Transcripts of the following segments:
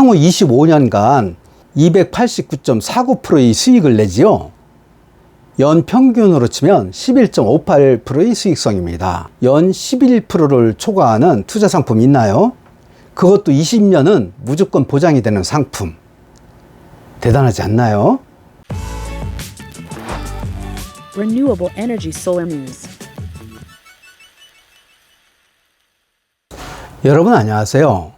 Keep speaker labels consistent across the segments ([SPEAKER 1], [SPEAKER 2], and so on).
[SPEAKER 1] 향후 25년간 289.49%의 수익을 내지요. 연 평균으로 치면 11.58%의 수익성입니다. 연 11%를 초과하는 투자 상품이 있나요? 그것도 20년은 무조건 보장이 되는 상품. 대단하지 않나요?
[SPEAKER 2] Renewable Energy Solar News.
[SPEAKER 1] 여러분 안녕하세요.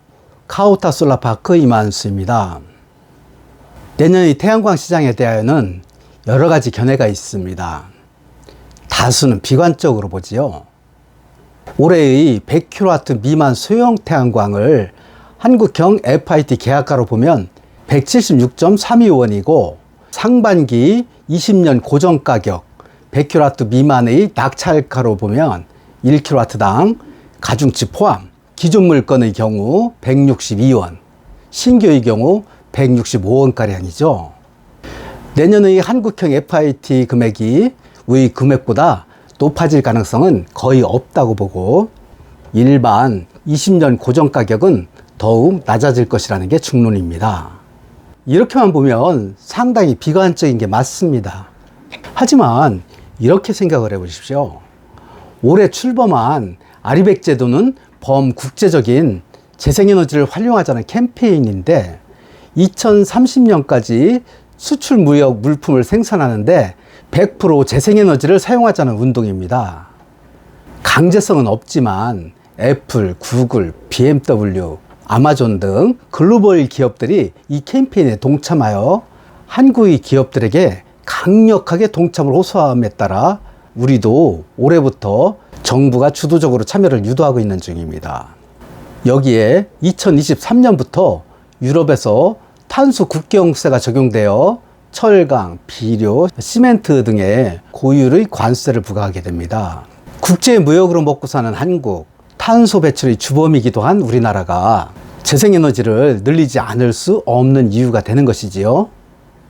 [SPEAKER 1] 카오타 솔라파크 이만수입니다. 내년의 태양광 시장에 대하여는 여러 가지 견해가 있습니다. 다수는 비관적으로 보지요. 올해의 100kW 미만 소형 태양광을 한국형 FIT 계약가로 보면 176.32원이고 상반기 20년 고정가격 100kW 미만의 낙찰가로 보면 1kW당 가중치 포함 기존 물건의 경우 162원, 신규의 경우 165원가량이죠. 내년의 한국형 FIT 금액이 위 금액보다 높아질 가능성은 거의 없다고 보고 일반 20년 고정가격은 더욱 낮아질 것이라는 게 중론입니다. 이렇게만 보면 상당히 비관적인 게 맞습니다. 하지만 이렇게 생각을 해보십시오. 올해 출범한 아리백 제도는 범국제적인 재생에너지를 활용하자는 캠페인인데 2030년까지 수출 무역 물품을 생산하는데 100% 재생에너지를 사용하자는 운동입니다. 강제성은 없지만 애플, 구글, BMW, 아마존 등 글로벌 기업들이 이 캠페인에 동참하여 한국의 기업들에게 강력하게 동참을 호소함에 따라 우리도 올해부터 정부가 주도적으로 참여를 유도하고 있는 중입니다. 여기에 2023년부터 유럽에서 탄소 국경세가 적용되어 철강, 비료, 시멘트 등의 고율의 관세를 부과하게 됩니다. 국제 무역으로 먹고 사는 한국, 탄소 배출의 주범이기도 한 우리나라가 재생에너지를 늘리지 않을 수 없는 이유가 되는 것이지요.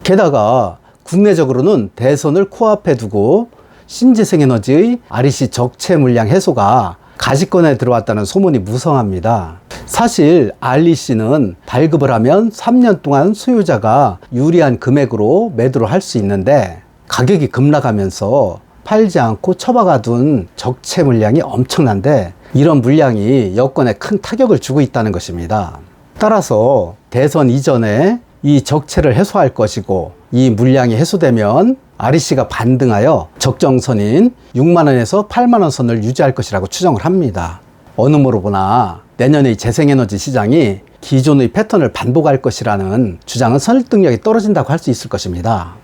[SPEAKER 1] 게다가 국내적으로는 대선을 코앞에 두고 신재생에너지의 REC 적체 물량 해소가 가시권에 들어왔다는 소문이 무성합니다. 사실 REC는 발급을 하면 3년 동안 소유자가 유리한 금액으로 매도를 할 수 있는데 가격이 급락하면서 팔지 않고 처박아둔 적체 물량이 엄청난데 이런 물량이 여건에 큰 타격을 주고 있다는 것입니다. 따라서 대선 이전에 이 적체를 해소할 것이고 이 물량이 해소되면 REC가 반등하여 적정선인 6만원에서 8만원 선을 유지할 것이라고 추정을 합니다. 어느 모로 보나 내년의 재생에너지 시장이 기존의 패턴을 반복할 것이라는 주장은 설득력이 떨어진다고 할 수 있을 것입니다.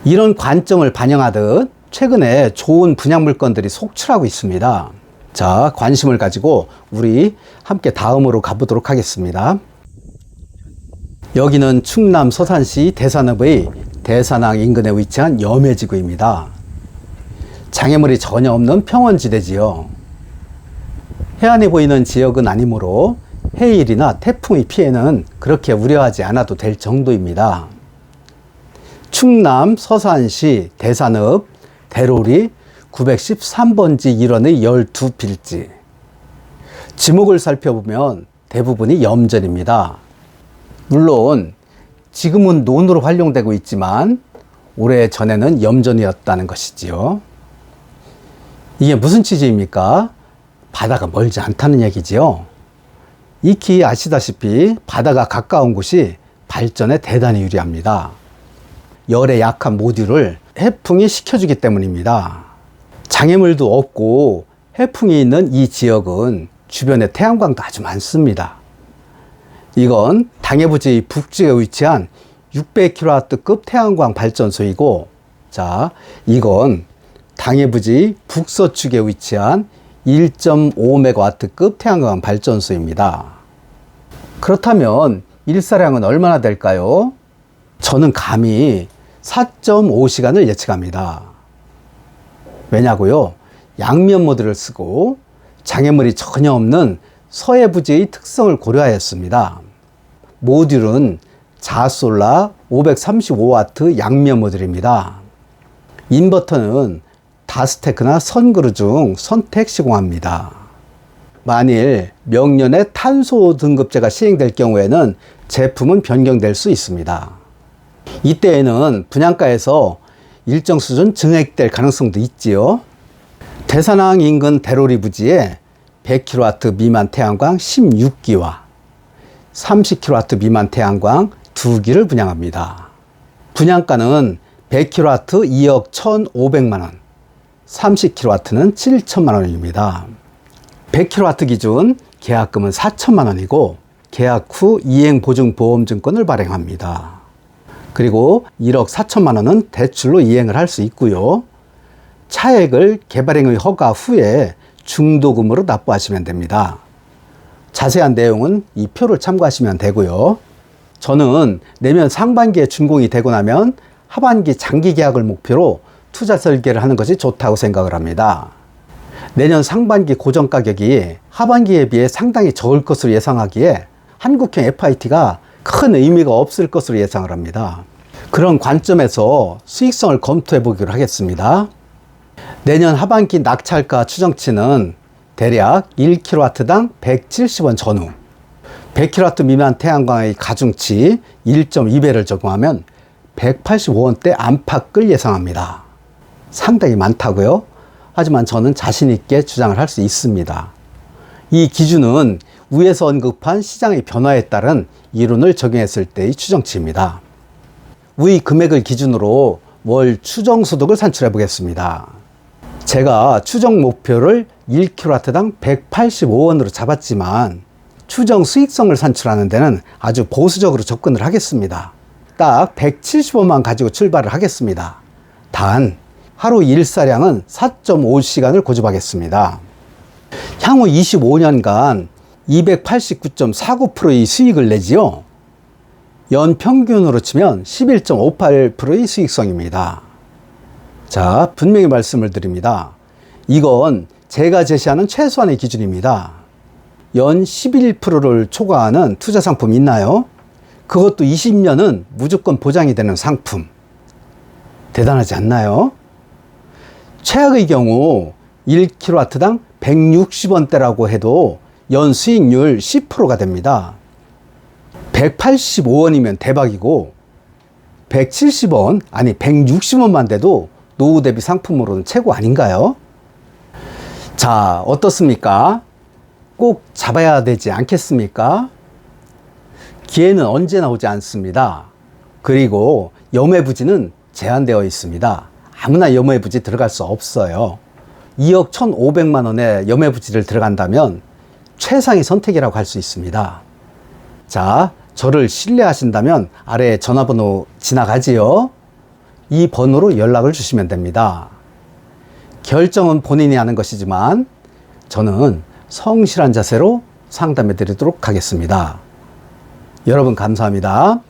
[SPEAKER 1] 이런 관점을 반영하듯 최근에 좋은 분양 물건들이 속출하고 있습니다. 자, 관심을 가지고 우리 함께 다음으로 가보도록 하겠습니다. 여기는 충남 서산시 대산읍의 대산항 인근에 위치한 염해지구입니다. 장애물이 전혀 없는 평원지대지요. 해안이 보이는 지역은 아니므로 해일이나 태풍의 피해는 그렇게 우려하지 않아도 될 정도입니다. 충남 서산시 대산읍 대로리 913번지 1원의 12필지. 지목을 살펴보면 대부분이 염전입니다. 물론 지금은 논으로 활용되고 있지만 오래 전에는 염전이었다는 것이지요. 이게 무슨 취지입니까? 바다가 멀지 않다는 얘기지요. 익히 아시다시피 바다가 가까운 곳이 발전에 대단히 유리합니다. 열에 약한 모듈을 해풍이 식혀주기 때문입니다. 장애물도 없고 해풍이 있는 이 지역은 주변에 태양광도 아주 많습니다. 이건 당해부지 북쪽에 위치한 600kW급 태양광 발전소이고, 자, 이건 당해부지 북서쪽에 위치한 1.5MW급 태양광 발전소입니다. 그렇다면 일사량은 얼마나 될까요? 저는 감히 4.5시간을 예측합니다. 왜냐고요? 양면 모드를 쓰고 장애물이 전혀 없는 서해부지의 특성을 고려하였습니다. 모듈은 자솔라 535W 양면 모듈입니다. 인버터는 다스테크나 선그루 중 선택 시공합니다. 만일 명년에 탄소 등급제가 시행될 경우에는 제품은 변경될 수 있습니다. 이때에는 분양가에서 일정 수준 증액될 가능성도 있지요. 대산항 인근 대로리 부지에 100kW 미만 태양광 16기와 30kW 미만 태양광 2기를 분양합니다. 분양가는 100kW 2억 1,500만원, 30kW는 7천만원입니다. 100kW 기준 계약금은 4천만원이고 계약 후 이행보증보험증권을 발행합니다. 그리고 1억 4천만원은 대출로 이행을 할 수 있고요. 차액을 개발행의 허가 후에 중도금으로 납부하시면 됩니다. 자세한 내용은 이 표를 참고하시면 되고요. 저는 내년 상반기에 준공이 되고 나면 하반기 장기 계약을 목표로 투자 설계를 하는 것이 좋다고 생각을 합니다. 내년 상반기 고정 가격이 하반기에 비해 상당히 적을 것으로 예상하기에 한국형 FIT가 큰 의미가 없을 것으로 예상을 합니다. 그런 관점에서 수익성을 검토해 보기로 하겠습니다. 내년 하반기 낙찰가 추정치는 대략 1kW당 170원 전후, 100kW 미만 태양광의 가중치 1.2배를 적용하면 185원대 안팎을 예상합니다. 상당히 많다고요? 하지만 저는 자신 있게 주장을 할 수 있습니다. 이 기준은 위에서 언급한 시장의 변화에 따른 이론을 적용했을 때의 추정치입니다. 위 금액을 기준으로 월 추정 소득을 산출해 보겠습니다. 제가 추정 목표를 1kW당 185원으로 잡았지만 추정 수익성을 산출하는 데는 아주 보수적으로 접근을 하겠습니다. 딱 170원만 가지고 출발을 하겠습니다. 단 하루 일사량은 4.5시간을 고집하겠습니다. 향후 25년간 289.49%의 수익을 내지요. 연평균으로 치면 11.58%의 수익성입니다. 자, 분명히 말씀을 드립니다. 이건 제가 제시하는 최소한의 기준입니다. 연 11%를 초과하는 투자 상품 있나요? 그것도 20년은 무조건 보장이 되는 상품. 대단하지 않나요? 최악의 경우 1kW당 160원대라고 해도 연 수익률 10%가 됩니다. 185원이면 대박이고 170원, 아니 160원만 돼도 노후 대비 상품으로는 최고 아닌가요? 자, 어떻습니까? 꼭 잡아야 되지 않겠습니까? 기회는 언제나 오지 않습니다. 그리고 염해부지는 제한되어 있습니다. 아무나 염해부지 들어갈 수 없어요. 2억 1,500만 원의 염해부지를 들어간다면 최상의 선택이라고 할 수 있습니다. 자, 저를 신뢰하신다면 아래 전화번호 지나가지요. 이 번호로 연락을 주시면 됩니다. 결정은 본인이 하는 것이지만 저는 성실한 자세로 상담해 드리도록 하겠습니다. 여러분 감사합니다.